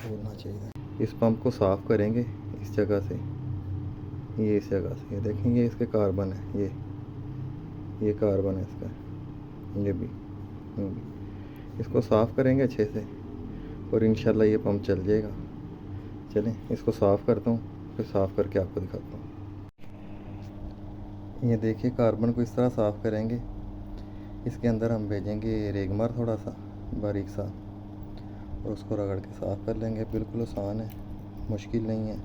होना चाहिए। इस पंप को साफ़ करेंगे इस जगह से, ये इस जगह से, ये देखेंगे इसके कार्बन है, ये कार्बन है इसका, ये भी। इसको साफ़ करेंगे अच्छे से और इंशाल्लाह ये पंप चल जाएगा। चलें इसको साफ़ करता हूँ, फिर साफ़ करके आपको दिखाता हूँ। ये देखिए कार्बन को इस तरह साफ़ करेंगे। इसके अंदर हम भेजेंगे रेगमार थोड़ा सा बारीक सा और उसको रगड़ के साफ़ कर लेंगे। बिल्कुल आसान है, मुश्किल नहीं है।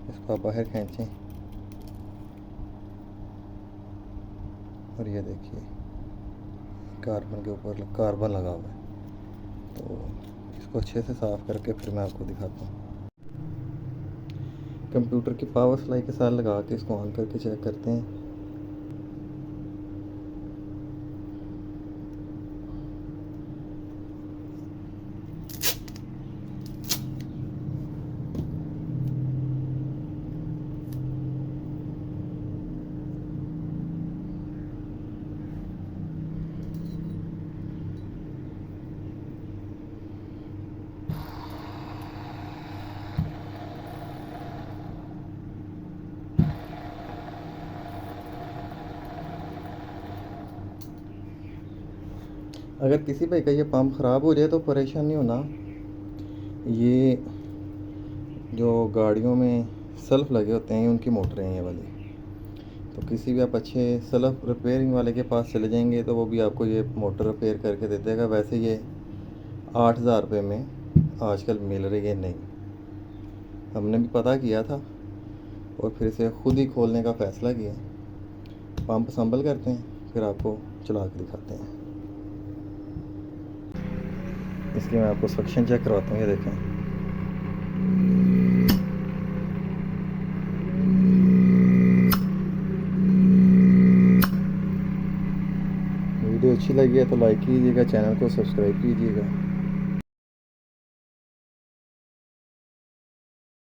इसको आप बाहर खींचें और ये देखिए कार्बन के ऊपर कार्बन लगा हुआ है। तो इसको अच्छे से साफ़ करके फिर मैं आपको दिखाता हूँ। कंप्यूटर की पावर सप्लाई के साथ लगा के इसको ऑन करके चेक करते हैं। अगर किसी भाई का ये पंप ख़राब हो जाए तो परेशान नहीं होना। ये जो गाड़ियों में सेल्फ लगे होते हैं उनकी मोटरें हैं ये वाली। तो किसी भी आप अच्छे सेल्फ रिपेयरिंग वाले के पास चले जाएंगे तो वो भी आपको ये मोटर रिपेयर करके दे देगा। वैसे ये 8,000 रुपये में आजकल मिल रही है नहीं। हमने भी पता किया था और फिर इसे ख़ुद ही खोलने का फ़ैसला किया। पंप संभल करते हैं फिर आपको चला के दिखाते हैं। इसलिए मैं आपको सक्शन चेक करवाता हूँ। ये देखें, वीडियो अच्छी लगी है तो लाइक कीजिएगा, चैनल को सब्सक्राइब कीजिएगा।